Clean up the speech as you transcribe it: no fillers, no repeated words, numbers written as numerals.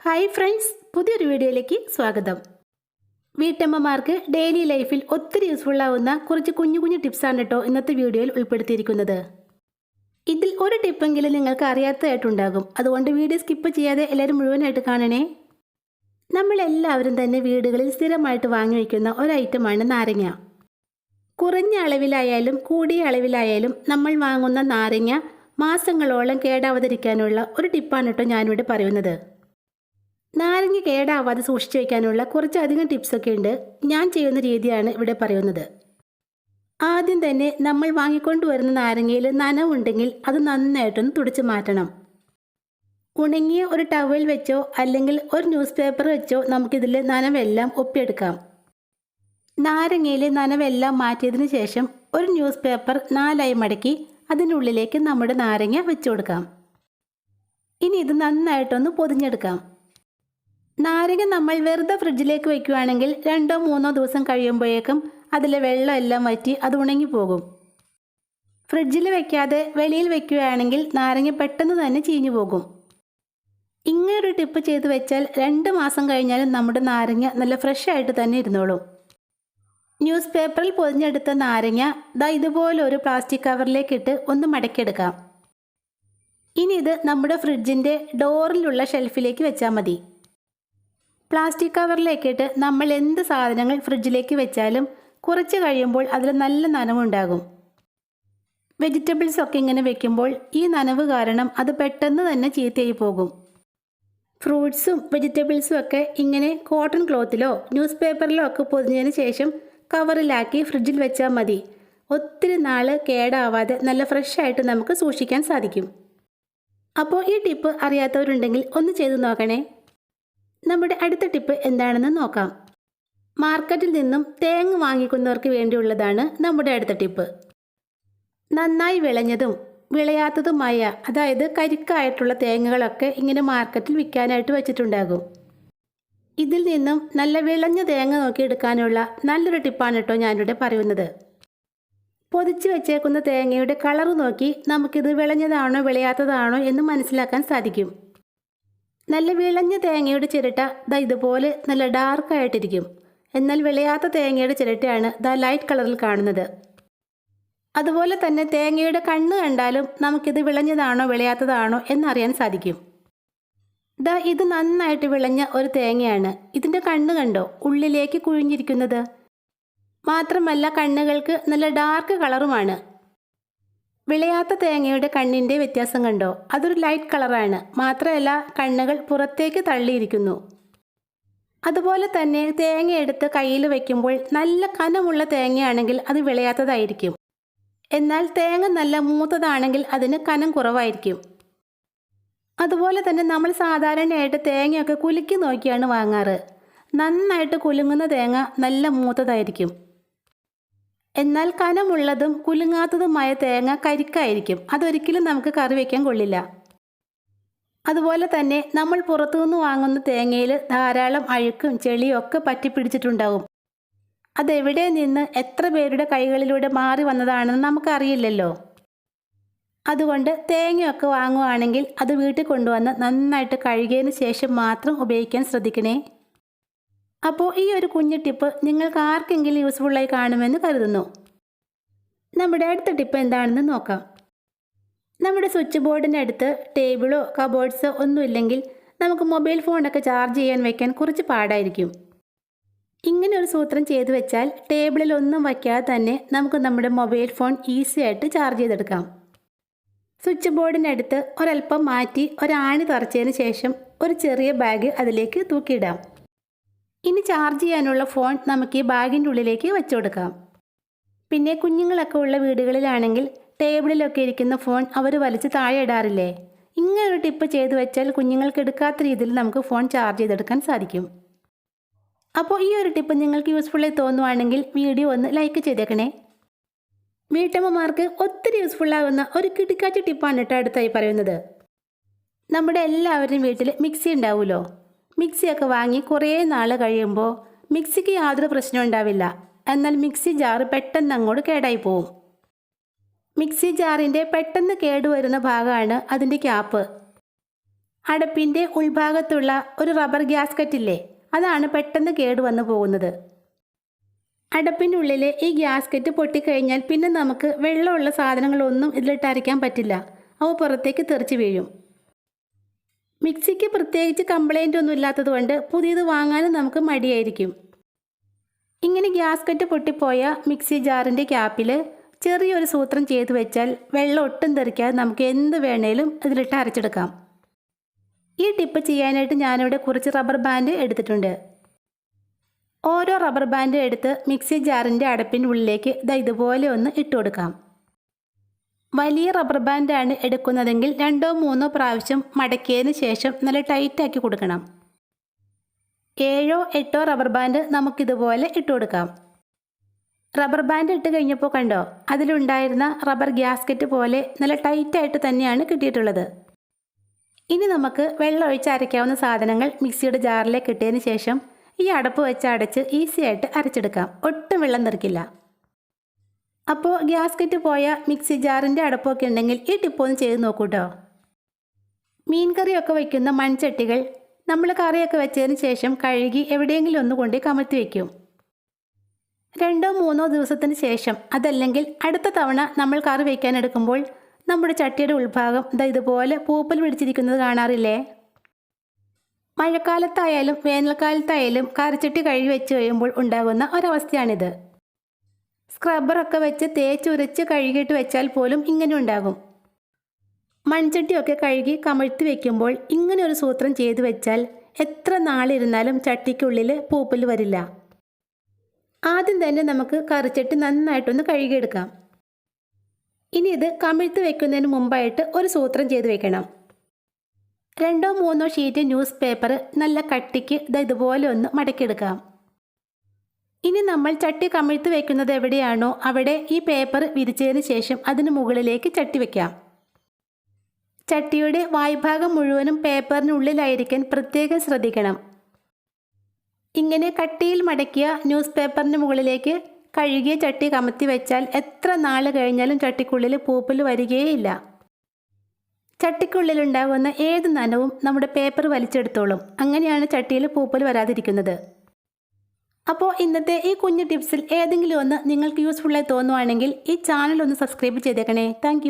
Hi friends, പുതിയൊരു വീഡിയോയിലേക്ക് സ്വാഗതം. വീട്ടമ്മമാർക്ക് ഡെയിലി ലൈഫിൽ ഒത്തിരി യൂസ്ഫുൾ ആവുന്ന കുറച്ച് കുഞ്ഞു കുഞ്ഞു ടിപ്സാണ് കേട്ടോ ഇന്നത്തെ വീഡിയോയിൽ ഉൾപ്പെടുത്തിയിരിക്കുന്നത്. ഇതിൽ ഒരു ടിപ്പെങ്കിലും നിങ്ങൾക്ക് അറിയാത്തതായിട്ടുണ്ടാകും. അതുകൊണ്ട് വീഡിയോ സ്കിപ്പ് ചെയ്യാതെ എല്ലാവരും മുഴുവനായിട്ട് കാണണേ. നമ്മളെല്ലാവരും തന്നെ വീടുകളിൽ സ്ഥിരമായിട്ട് വാങ്ങി വയ്ക്കുന്ന ഒരു ഐറ്റമാണ് നാരങ്ങ. കുറഞ്ഞ അളവിലായാലും കൂടിയ അളവിലായാലും നമ്മൾ വാങ്ങുന്ന നാരങ്ങ മാസങ്ങളോളം കേടാവാതിരിക്കാനുള്ള ഒരു ടിപ്പാണ് കേട്ടോ ഞാനിവിടെ പറയുന്നത്. നാരങ്ങ കേടാവാതെ സൂക്ഷിച്ചു വയ്ക്കാനുള്ള കുറച്ചധികം ടിപ്സൊക്കെ ഉണ്ട്. ഞാൻ ചെയ്യുന്ന രീതിയാണ് ഇവിടെ പറയുന്നത്. ആദ്യം തന്നെ നമ്മൾ വാങ്ങിക്കൊണ്ടുവരുന്ന നാരങ്ങയിൽ നനവുണ്ടെങ്കിൽ അത് നന്നായിട്ടൊന്ന് തുടച്ചു മാറ്റണം. ഉണങ്ങിയ ഒരു ടവൽ വെച്ചോ അല്ലെങ്കിൽ ഒരു ന്യൂസ് പേപ്പർ വെച്ചോ നമുക്കിതിൽ നനവെല്ലാം ഒപ്പിയെടുക്കാം. നാരങ്ങയിലെ നനവെല്ലാം മാറ്റിയതിന് ശേഷം ഒരു ന്യൂസ് പേപ്പർ 4ആയി മടക്കി അതിനുള്ളിലേക്ക് നമ്മുടെ നാരങ്ങ വെച്ചു കൊടുക്കാം. ഇനി ഇത് നന്നായിട്ടൊന്ന് പൊതിഞ്ഞെടുക്കാം. നാരങ്ങ നമ്മൾ വെറുതെ ഫ്രിഡ്ജിലേക്ക് വയ്ക്കുകയാണെങ്കിൽ 2-3 ദിവസം കഴിയുമ്പോഴേക്കും അതിലെ വെള്ളം എല്ലാം വറ്റി അത് ഉണങ്ങിപ്പോകും. ഫ്രിഡ്ജിൽ വയ്ക്കാതെ വെളിയിൽ വയ്ക്കുകയാണെങ്കിൽ നാരങ്ങ പെട്ടെന്ന് തന്നെ ചീഞ്ഞു പോകും. ഇങ്ങനൊരു ടിപ്പ് ചെയ്ത് വെച്ചാൽ 2 മാസം കഴിഞ്ഞാലും നമ്മുടെ നാരങ്ങ നല്ല ഫ്രഷ് ആയിട്ട് തന്നെ ഇരുന്നോളും. ന്യൂസ് പേപ്പറിൽ പൊതിഞ്ഞെടുത്ത നാരങ്ങ ഇതുപോലെ ഒരു പ്ലാസ്റ്റിക് കവറിലേക്കിട്ട് ഒന്ന് മടക്കിയെടുക്കാം. ഇനി ഇത് നമ്മുടെ ഫ്രിഡ്ജിൻ്റെ ഡോറിലുള്ള ഷെൽഫിലേക്ക് വെച്ചാൽ മതി. പ്ലാസ്റ്റിക് കവറിലേക്കിട്ട് നമ്മൾ എന്ത് സാധനങ്ങൾ ഫ്രിഡ്ജിലേക്ക് വെച്ചാലും കുറച്ച് കഴിയുമ്പോൾ അതിൽ നല്ല നനവുണ്ടാകും. വെജിറ്റബിൾസ് ഒക്കെ ഇങ്ങനെ വെക്കുമ്പോൾ ഈ നനവ് കാരണം അത് പെട്ടെന്ന് തന്നെ ചീത്തയായി പോകും. ഫ്രൂട്ട്സും വെജിറ്റബിൾസും ഒക്കെ ഇങ്ങനെ കോട്ടൺ ക്ലോത്തിലോ ന്യൂസ് പേപ്പറിലോ ഒക്കെ പൊതിഞ്ഞതിന് ശേഷം കവറിലാക്കി ഫ്രിഡ്ജിൽ വെച്ചാൽ മതി. ഒത്തിരി നാൾ കേടാവാതെ നല്ല ഫ്രഷ് ആയിട്ട് നമുക്ക് സൂക്ഷിക്കാൻ സാധിക്കും. അപ്പോൾ ഈ ടിപ്പ് അറിയാത്തവരുണ്ടെങ്കിൽ ഒന്ന് ചെയ്തു നോക്കണേ. നമ്മുടെ അടുത്ത ടിപ്പ് എന്താണെന്ന് നോക്കാം. മാർക്കറ്റിൽ നിന്നും തേങ്ങ വാങ്ങിക്കുന്നവർക്ക് വേണ്ടിയുള്ളതാണ് നമ്മുടെ അടുത്ത ടിപ്പ്. നന്നായി വിളഞ്ഞതും വിളയാത്തതുമായ, അതായത് കരിക്കായിട്ടുള്ള തേങ്ങകളൊക്കെ ഇങ്ങനെ മാർക്കറ്റിൽ വിൽക്കാനായിട്ട് വെച്ചിട്ടുണ്ടാകും. ഇതിൽ നിന്നും നല്ല വിളഞ്ഞ തേങ്ങ നോക്കിയെടുക്കാനുള്ള നല്ലൊരു ടിപ്പാണ് കേട്ടോ ഞാനിവിടെ പറയുന്നത്. പൊതിച്ച് വെച്ചേക്കുന്ന തേങ്ങയുടെ കളർ നോക്കി നമുക്കിത് വിളഞ്ഞതാണോ വിളയാത്തതാണോ എന്ന് മനസ്സിലാക്കാൻ സാധിക്കും. നല്ല വിളഞ്ഞ തേങ്ങയുടെ ചിരട്ട ഇതുപോലെ നല്ല ഡാർക്കായിട്ടിരിക്കും. എന്നാൽ വിളയാത്ത തേങ്ങയുടെ ചിരട്ടയാണ് ലൈറ്റ് കളറിൽ കാണുന്നത്. അതുപോലെ തന്നെ തേങ്ങയുടെ കണ്ണ് കണ്ടാലും നമുക്കിത് വിളഞ്ഞതാണോ വിളയാത്തതാണോ എന്നറിയാൻ സാധിക്കും. ഇത് നന്നായിട്ട് വിളഞ്ഞ ഒരു തേങ്ങയാണ്. ഇതിൻ്റെ കണ്ണ് കണ്ടോ, ഉള്ളിലേക്ക് കുഴിഞ്ഞിരിക്കുന്നത്. മാത്രമല്ല കണ്ണുകൾക്ക് നല്ല ഡാർക്ക് കളറുമാണ്. വിളയാത്ത തേങ്ങയുടെ കണ്ണിൻ്റെ വ്യത്യാസം കണ്ടോ, അതൊരു ലൈറ്റ് കളറാണ്. മാത്രമല്ല കണ്ണുകൾ പുറത്തേക്ക് തള്ളിയിരിക്കുന്നു. അതുപോലെ തന്നെ തേങ്ങ എടുത്ത് കയ്യിൽ വയ്ക്കുമ്പോൾ നല്ല കനമുള്ള തേങ്ങയാണെങ്കിൽ അത് വിളയാത്തതായിരിക്കും. എന്നാൽ തേങ്ങ നല്ല മൂത്തതാണെങ്കിൽ അതിന് കനം കുറവായിരിക്കും. അതുപോലെ തന്നെ നമ്മൾ സാധാരണയായിട്ട് തേങ്ങയൊക്കെ കുലുക്കി നോക്കിയാണ് വാങ്ങാറ്. നന്നായിട്ട് കുലുങ്ങുന്ന തേങ്ങ നല്ല മൂത്തതായിരിക്കും. എന്നാൽ കനമുള്ളതും കുലുങ്ങാത്തതുമായ തേങ്ങ കരിക്കായിരിക്കും. അതൊരിക്കലും നമുക്ക് കറി വയ്ക്കാൻ കൊള്ളില്ല. അതുപോലെ തന്നെ നമ്മൾ പുറത്തുനിന്ന് വാങ്ങുന്ന തേങ്ങയിൽ ധാരാളം അഴുക്കും ചെളിയും ഒക്കെ പറ്റിപ്പിടിച്ചിട്ടുണ്ടാവും. അതെവിടെ നിന്ന് എത്ര പേരുടെ കൈകളിലൂടെ മാറി വന്നതാണെന്ന് നമുക്കറിയില്ലല്ലോ. അതുകൊണ്ട് തേങ്ങയൊക്കെ വാങ്ങുകയാണെങ്കിൽ അത് വീട്ടിൽ കൊണ്ടുവന്ന് നന്നായിട്ട് കഴുകിയതിന് ശേഷം മാത്രം ഉപയോഗിക്കാൻ ശ്രദ്ധിക്കണേ. അപ്പോൾ ഈ ഒരു കുഞ്ഞു ടിപ്പ് നിങ്ങൾക്ക് ആർക്കെങ്കിലും യൂസ്ഫുള്ളായി കാണുമെന്ന് കരുതുന്നു. നമ്മുടെ അടുത്ത ടിപ്പ് എന്താണെന്ന് നോക്കാം. നമ്മുടെ സ്വിച്ച് ബോർഡിൻ്റെ അടുത്ത് ടേബിളോ കബോർഡ്സോ ഒന്നുമില്ലെങ്കിൽ നമുക്ക് മൊബൈൽ ഫോണൊക്കെ ചാർജ് ചെയ്യാൻ വയ്ക്കാൻ കുറച്ച് പാടായിരിക്കും. ഇങ്ങനെ ഒരു സൂത്രം ചെയ്തു വെച്ചാൽ ടേബിളിൽ ഒന്നും വയ്ക്കാതെ തന്നെ നമുക്ക് നമ്മുടെ മൊബൈൽ ഫോൺ ഈസി ആയിട്ട് ചാർജ് ചെയ്തെടുക്കാം. സ്വിച്ച് ബോർഡിനടുത്ത് ഒരൽപ്പം മാറ്റി ഒരാണി തറച്ചതിന് ശേഷം ഒരു ചെറിയ ബാഗ് അതിലേക്ക് തൂക്കിയിടാം. ഇനി ചാർജ് ചെയ്യാനുള്ള ഫോൺ നമുക്ക് ഈ ബാഗിൻ്റെ ഉള്ളിലേക്ക് വെച്ചു കൊടുക്കാം. പിന്നെ കുഞ്ഞുങ്ങളൊക്കെ ഉള്ള വീടുകളിലാണെങ്കിൽ ടേബിളിലൊക്കെ ഇരിക്കുന്ന ഫോൺ അവർ വലിച്ച് താഴെ ഇടാറില്ലേ? ഇങ്ങനൊരു ടിപ്പ് ചെയ്തു വെച്ചാൽ കുഞ്ഞുങ്ങൾക്ക് എടുക്കാത്ത രീതിയിൽ നമുക്ക് ഫോൺ ചാർജ് ചെയ്തെടുക്കാൻ സാധിക്കും. അപ്പോൾ ഈ ഒരു ടിപ്പ് നിങ്ങൾക്ക് യൂസ്ഫുള്ളായി തോന്നുവാണെങ്കിൽ വീഡിയോ ഒന്ന് ലൈക്ക് ചെയ്തേക്കണേ. വീട്ടമ്മമാർക്ക് ഒത്തിരി യൂസ്ഫുള്ളാകുന്ന ഒരു കിടുക്കാച്ച ടിപ്പാണ് കേട്ടോ അടുത്തായി പറയുന്നത്. നമ്മുടെ എല്ലാവരുടെയും വീട്ടിൽ മിക്സി ഉണ്ടാവുമല്ലോ. മിക്സിയൊക്കെ വാങ്ങി കുറേ നാൾ കഴിയുമ്പോൾ മിക്സിക്ക് യാതൊരു പ്രശ്നവും ഉണ്ടാവില്ല. എന്നാൽ മിക്സി ജാറ് പെട്ടെന്ന് അങ്ങോട്ട് കേടായി പോവും. മിക്സി ജാറിൻ്റെ പെട്ടെന്ന് കേടുവരുന്ന ഭാഗമാണ് അതിൻ്റെ ക്യാപ്പ്. അടപ്പിൻ്റെ ഉൾഭാഗത്തുള്ള ഒരു റബ്ബർ ഗ്യാസ്കറ്റ് ഇല്ലേ, അതാണ് പെട്ടെന്ന് കേടുവന്നു പോകുന്നത്. അടപ്പിൻ്റെ ഉള്ളിലെ ഈ ഗ്യാസ്കറ്റ് പൊട്ടിക്കഴിഞ്ഞാൽ പിന്നെ നമുക്ക് വെള്ളമുള്ള സാധനങ്ങളൊന്നും ഇതിലിട്ട് അരയ്ക്കാൻ പറ്റില്ല. അവ പുറത്തേക്ക് തെറിച്ച് വീഴും. മിക്സിക്ക് പ്രത്യേകിച്ച് കംപ്ലൈൻ്റ് ഒന്നും ഇല്ലാത്തതുകൊണ്ട് പുതിയത് വാങ്ങാനും നമുക്ക് മടിയായിരിക്കും. ഇങ്ങനെ ഗ്യാസ്കറ്റ് പൊട്ടിപ്പോയ മിക്സി ജാറിൻ്റെ ക്യാപ്പിൽ ചെറിയൊരു സൂത്രം ചെയ്തു വെച്ചാൽ വെള്ളം ഒട്ടും തെറിക്കാതെ നമുക്ക് എന്ത് വേണേലും ഇതിലിട്ട് അരച്ചെടുക്കാം. ഈ ടിപ്പ് ചെയ്യാനായിട്ട് ഞാനിവിടെ കുറച്ച് റബ്ബർ ബാൻഡ് എടുത്തിട്ടുണ്ട്. ഓരോ റബ്ബർ ബാൻഡ് എടുത്ത് മിക്സി ജാറിൻ്റെ അടപ്പിൻ്റെ ഉള്ളിലേക്ക് ഇതുപോലെ ഒന്ന് ഇട്ട് കൊടുക്കാം. വലിയ റബ്ബർ ബാൻഡാണ് എടുക്കുന്നതെങ്കിൽ 2-3 പ്രാവശ്യം മടക്കിയതിന് ശേഷം നല്ല ടൈറ്റാക്കി കൊടുക്കണം. 7-8 റബ്ബർ ബാൻഡ് നമുക്കിതുപോലെ ഇട്ട് കൊടുക്കാം. റബ്ബർ ബാൻഡ് ഇട്ട് കഴിഞ്ഞപ്പോൾ കണ്ടോ, അതിലുണ്ടായിരുന്ന റബ്ബർ ഗ്യാസ്കറ്റ് പോലെ നല്ല ടൈറ്റായിട്ട് തന്നെയാണ് കിട്ടിയിട്ടുള്ളത്. ഇനി നമുക്ക് വെള്ളം ഒഴിച്ച് അരയ്ക്കാവുന്ന സാധനങ്ങൾ മിക്സിയുടെ ജാറിലേക്ക് ഇട്ടതിന് ശേഷം ഈ അടപ്പ് വെച്ച് അടച്ച് ഈസി ആയിട്ട് അരച്ചെടുക്കാം. ഒട്ടും വെള്ളം തെറിക്കില്ല. അപ്പോൾ ഗ്യാസ്കറ്റ് പോയ മിക്സി ജാറിൻ്റെ അടപ്പൊക്കെ ഉണ്ടെങ്കിൽ ഈ ടിപ്പൊന്ന് ചെയ്ത് നോക്കൂട്ടോ. മീൻ കറിയൊക്കെ വയ്ക്കുന്ന മൺചട്ടികൾ നമ്മൾ കറിയൊക്കെ വെച്ചതിന് ശേഷം കഴുകി എവിടെയെങ്കിലും ഒന്ന് കൊണ്ട് കമഴ്ത്തി വയ്ക്കും. 2-3 ദിവസത്തിന് ശേഷം, അതല്ലെങ്കിൽ അടുത്ത തവണ നമ്മൾ കറി വയ്ക്കാൻ എടുക്കുമ്പോൾ നമ്മുടെ ചട്ടിയുടെ ഉൾഭാഗം ഇതുപോലെ പൂപ്പൽ പിടിച്ചിരിക്കുന്നത് കാണാറില്ലേ? മഴക്കാലത്തായാലും വേനൽക്കാലത്തായാലും കറിച്ചട്ടി കഴുകി വെച്ച് കഴിയുമ്പോൾ ഉണ്ടാകുന്ന ഒരവസ്ഥയാണിത്. സ്ക്രബ്ബറൊക്കെ വെച്ച് തേച്ചുരച്ച് കഴുകിയിട്ട് വെച്ചാൽ പോലും ഇങ്ങനെ ഉണ്ടാകും. മൺചട്ടിയൊക്കെ കഴുകി കമഴ്ത്തി വയ്ക്കുമ്പോൾ ഇങ്ങനെ ഒരു സൂത്രം ചെയ്തു വെച്ചാൽ എത്ര നാളിരുന്നാലും ചട്ടിക്കുള്ളിൽ പൂപ്പൽ വരില്ല. ആദ്യം തന്നെ നമുക്ക് കറിച്ചട്ടി നന്നായിട്ടൊന്ന് കഴുകിയെടുക്കാം. ഇനി ഇത് കമിഴ്ത്തി വെക്കുന്നതിന് മുമ്പായിട്ട് ഒരു സൂത്രം ചെയ്ത് വെക്കണം. 2-3 ഷീറ്റ് ന്യൂസ് പേപ്പർ നല്ല കട്ടിക്ക് ഇതുപോലെ ഒന്ന് മടക്കിയെടുക്കാം. ഇനി നമ്മൾ ചട്ടി കമിഴ്ത്തി വെക്കുന്നത് എവിടെയാണോ അവിടെ ഈ പേപ്പർ വിരിച്ചതിന് ശേഷം അതിന് മുകളിലേക്ക് ചട്ടി വെക്കാം. ചട്ടിയുടെ വായ്ഭാഗം മുഴുവനും പേപ്പറിനുള്ളിലായിരിക്കാൻ പ്രത്യേകം ശ്രദ്ധിക്കണം. ഇങ്ങനെ കട്ടിയിൽ മടക്കിയ ന്യൂസ് പേപ്പറിന് മുകളിലേക്ക് കഴുകിയ ചട്ടി കമത്തി വെച്ചാൽ എത്ര നാൾ കഴിഞ്ഞാലും ചട്ടിക്കുള്ളിൽ പൂപ്പൽ വരികയേയില്ല. ചട്ടിക്കുള്ളിലുണ്ടാകുന്ന ഏത് നനവും നമ്മുടെ പേപ്പർ വലിച്ചെടുത്തോളും. അങ്ങനെയാണ് ചട്ടിയിൽ പൂപ്പൽ വരാതിരിക്കുന്നത്. അപ്പോൾ ഇന്നത്തെ ഈ കുഞ്ഞു ടിപ്സിൽ ഏതെങ്കിലും ഒന്ന് നിങ്ങൾക്ക് യൂസ്ഫുള്ളായി തോന്നുവാണെങ്കിൽ ഈ ചാനൽ ഒന്ന് സബ്സ്ക്രൈബ് ചെയ്തേക്കണേ. താങ്ക്